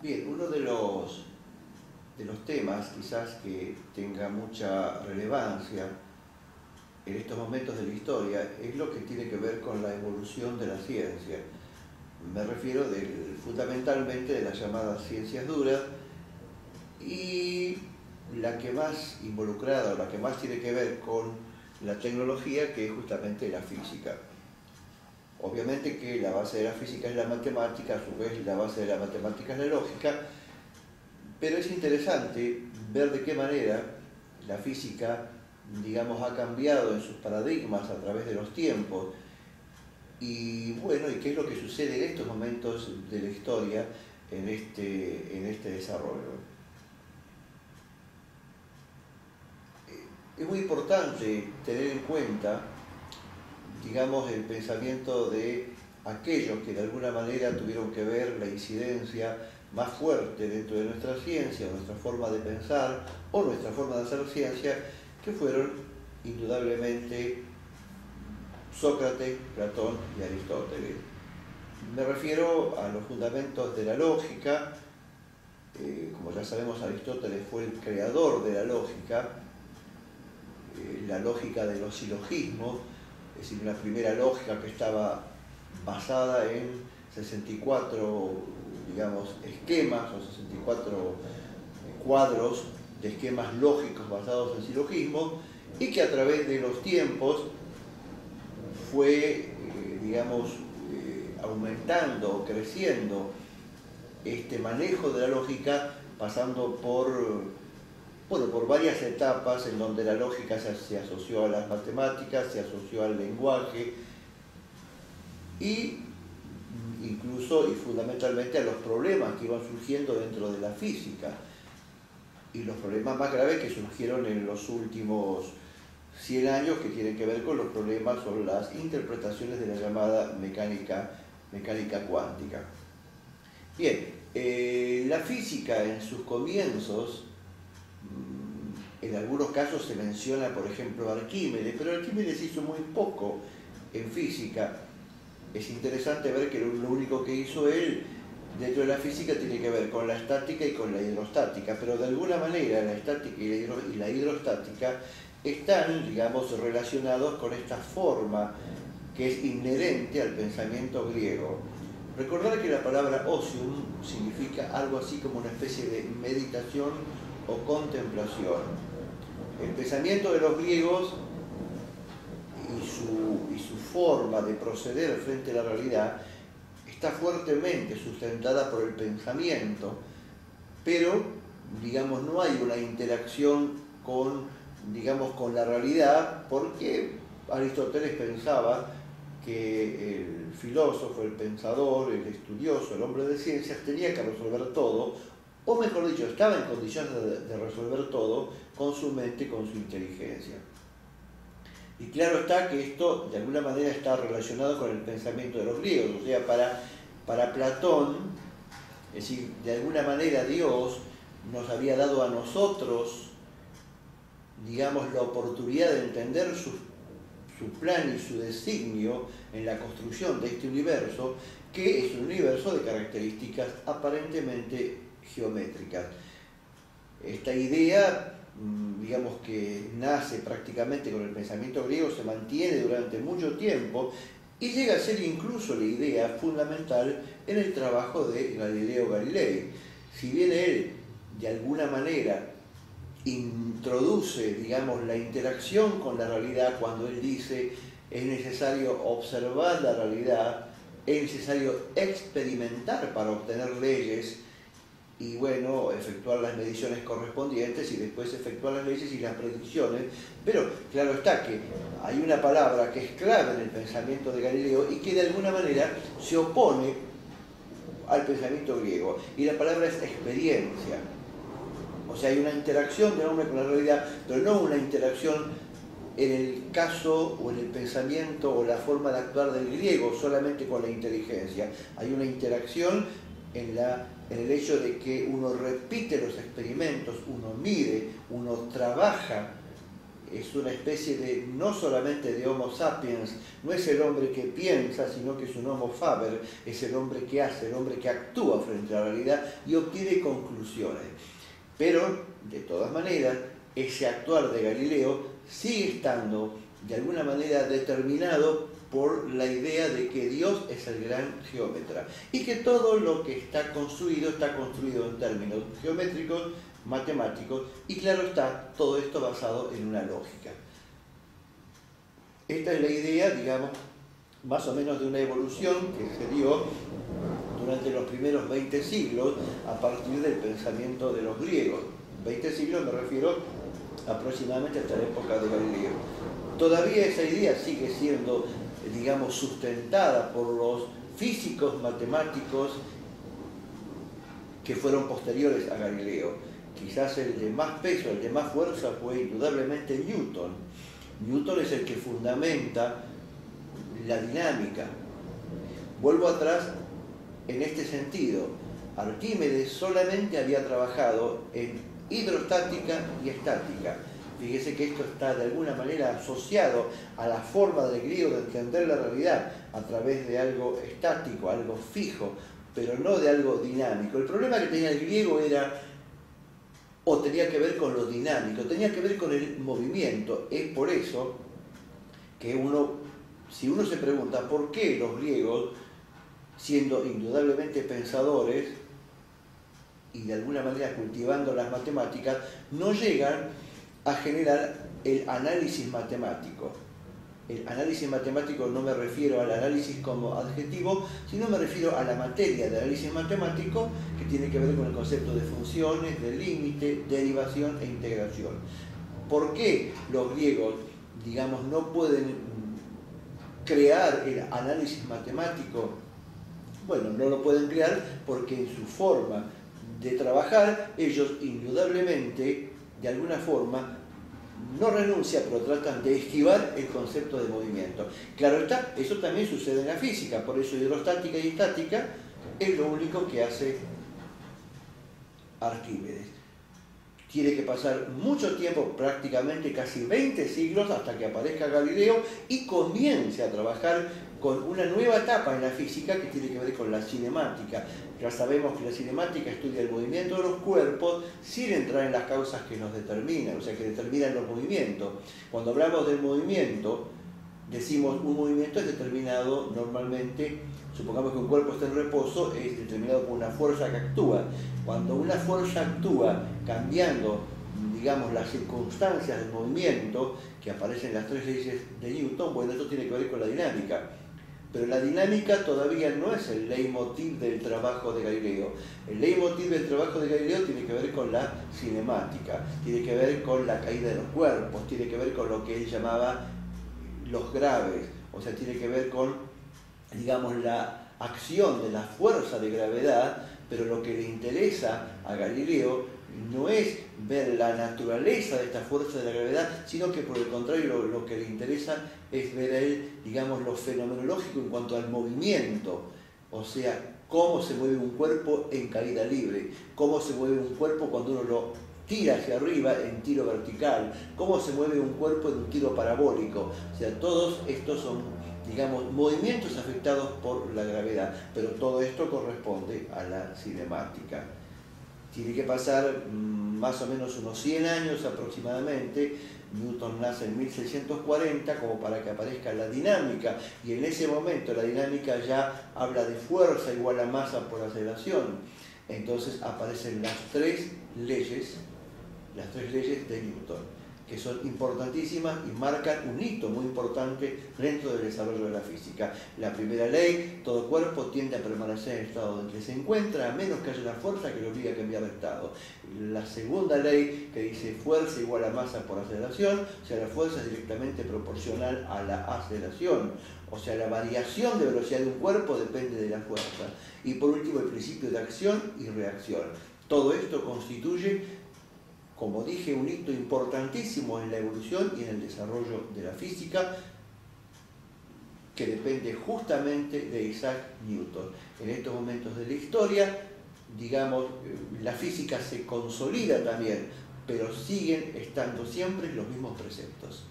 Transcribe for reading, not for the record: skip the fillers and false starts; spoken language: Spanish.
Bien, uno de los temas quizás que tenga mucha relevancia en estos momentos de la historia es lo que tiene que ver con la evolución de la ciencia. Me refiero fundamentalmente de las llamadas ciencias duras y la que más involucrada o la que más tiene que ver con la tecnología, que es justamente la física. Obviamente que la base de la física es la matemática, a su vez la base de la matemática es la lógica, pero es interesante ver de qué manera la física, digamos, ha cambiado en sus paradigmas a través de los tiempos y bueno, y qué es lo que sucede en estos momentos de la historia en este desarrollo. Es muy importante tener en cuenta, digamos, el pensamiento de aquellos que de alguna manera tuvieron que ver la incidencia más fuerte dentro de nuestra ciencia, nuestra forma de pensar o nuestra forma de hacer ciencia, que fueron indudablemente Sócrates, Platón y Aristóteles. Me refiero a los fundamentos de la lógica. Como ya sabemos, Aristóteles fue el creador de la lógica de los silogismos, es decir, una primera lógica que estaba basada en 64, digamos, esquemas o 64 cuadros de esquemas lógicos basados en silogismos y que a través de los tiempos fue, digamos, aumentando, creciendo este manejo de la lógica, pasando por varias etapas en donde la lógica se asoció a las matemáticas, se asoció al lenguaje y incluso y fundamentalmente a los problemas que iban surgiendo dentro de la física y los problemas más graves que surgieron en los últimos 100 años, que tienen que ver con los problemas sobre las interpretaciones de la llamada mecánica cuántica. Bien, la física en sus comienzos, en algunos casos se menciona, por ejemplo, Arquímedes, pero Arquímedes hizo muy poco en física. Es interesante ver que lo único que hizo él dentro de la física tiene que ver con la estática y con la hidrostática, pero de alguna manera la estática y la hidrostática están, digamos, relacionados con esta forma que es inherente al pensamiento griego. Recordar que la palabra osium significa algo así como una especie de meditación o contemplación. El pensamiento de los griegos y su forma de proceder frente a la realidad está fuertemente sustentada por el pensamiento, pero, digamos, no hay una interacción con la realidad, porque Aristóteles pensaba que el filósofo, el pensador, el estudioso, el hombre de ciencias tenía que resolver todo, o mejor dicho, estaba en condiciones de resolver todo con su mente, con su inteligencia. Y claro está que esto de alguna manera está relacionado con el pensamiento de los griegos, o sea, para Platón, es decir, de alguna manera Dios nos había dado a nosotros, digamos, la oportunidad de entender su plan y su designio en la construcción de este universo, que es un universo de características aparentemente geométricas. Esta idea, digamos, que nace prácticamente con el pensamiento griego, se mantiene durante mucho tiempo y llega a ser incluso la idea fundamental en el trabajo de Galileo Galilei. Si bien él, de alguna manera, introduce, digamos, la interacción con la realidad cuando él dice es necesario observar la realidad, es necesario experimentar para obtener leyes y, bueno, efectuar las mediciones correspondientes y después efectuar las leyes y las predicciones. Pero claro está que hay una palabra que es clave en el pensamiento de Galileo y que de alguna manera se opone al pensamiento griego, y la palabra es experiencia. O sea, hay una interacción del hombre con la realidad, pero no una interacción en el caso o en el pensamiento o la forma de actuar del griego solamente con la inteligencia. Hay una interacción en el hecho de que uno repite los experimentos, uno mide, uno trabaja es una especie de, no solamente de Homo sapiens, no es el hombre que piensa, sino que es un Homo faber, es el hombre que hace, el hombre que actúa frente a la realidad y obtiene conclusiones. Pero, de todas maneras, ese actuar de Galileo sigue estando de alguna manera determinado por la idea de que Dios es el gran geómetra y que todo lo que está construido en términos geométricos, matemáticos, y claro está, todo esto basado en una lógica. Esta es la idea, digamos, más o menos de una evolución que se dio durante los primeros 20 siglos a partir del pensamiento de los griegos. 20 siglos me refiero aproximadamente hasta la época de Galileo. Todavía esa idea sigue siendo, digamos, sustentada por los físicos matemáticos que fueron posteriores a Galileo. Quizás el de más peso, el de más fuerza fue indudablemente Newton. Newton es el que fundamenta la dinámica. Vuelvo atrás en este sentido. Arquímedes solamente había trabajado en hidrostática y estática. Fíjese que esto está de alguna manera asociado a la forma del griego de entender la realidad a través de algo estático, algo fijo, pero no de algo dinámico. El problema que tenía el griego era, o tenía que ver con lo dinámico, tenía que ver con el movimiento. Es por eso que si uno se pregunta por qué los griegos, siendo indudablemente pensadores y de alguna manera cultivando las matemáticas, no llegan a generar el análisis matemático. El análisis matemático no me refiero al análisis como adjetivo, sino me refiero a la materia de análisis matemático que tiene que ver con el concepto de funciones, de límite, derivación e integración. ¿Por qué los griegos, digamos, no pueden crear el análisis matemático? Bueno, no lo pueden crear porque en su forma de trabajar ellos indudablemente, de alguna forma, no renuncian, pero tratan de esquivar el concepto de movimiento. Claro está, eso también sucede en la física, por eso hidrostática y estática es lo único que hace Arquímedes. Tiene que pasar mucho tiempo, prácticamente casi 20 siglos, hasta que aparezca Galileo y comience a trabajar con una nueva etapa en la física que tiene que ver con la cinemática. Ya sabemos que la cinemática estudia el movimiento de los cuerpos sin entrar en las causas que nos determinan, o sea, que determinan los movimientos. Cuando hablamos del movimiento, decimos un movimiento es determinado normalmente, supongamos que un cuerpo está en reposo, es determinado por una fuerza que actúa. Cuando una fuerza actúa cambiando, digamos, las circunstancias del movimiento, que aparecen las tres leyes de Newton, bueno, esto tiene que ver con la dinámica. Pero la dinámica todavía no es el leitmotiv del trabajo de Galileo. El leitmotiv del trabajo de Galileo tiene que ver con la cinemática, tiene que ver con la caída de los cuerpos, tiene que ver con lo que él llamaba los graves, o sea, tiene que ver con, digamos, la acción de la fuerza de gravedad, pero lo que le interesa a Galileo no es ver la naturaleza de esta fuerza de la gravedad, sino que por el contrario lo que le interesa es ver él, digamos, lo fenomenológico en cuanto al movimiento, o sea, cómo se mueve un cuerpo en caída libre, cómo se mueve un cuerpo cuando uno lo tira hacia arriba en tiro vertical, cómo se mueve un cuerpo en un tiro parabólico. O sea, todos estos son, digamos, movimientos afectados por la gravedad, pero todo esto corresponde a la cinemática. Tiene que pasar más o menos unos 100 años aproximadamente. Newton nace en 1640 como para que aparezca la dinámica, y en ese momento la dinámica ya habla de fuerza igual a masa por aceleración. Entonces aparecen las tres leyes de Newton, que son importantísimas y marcan un hito muy importante dentro del desarrollo de la física. La primera ley, todo cuerpo tiende a permanecer en el estado en que se encuentra, a menos que haya una fuerza que lo obligue a cambiar de estado. La segunda ley, que dice fuerza igual a masa por aceleración, o sea, la fuerza es directamente proporcional a la aceleración, o sea, la variación de velocidad de un cuerpo depende de la fuerza. Y por último, el principio de acción y reacción. Todo esto constituye, como dije, un hito importantísimo en la evolución y en el desarrollo de la física, que depende justamente de Isaac Newton. En estos momentos de la historia, digamos, la física se consolida también pero siguen estando siempre los mismos preceptos.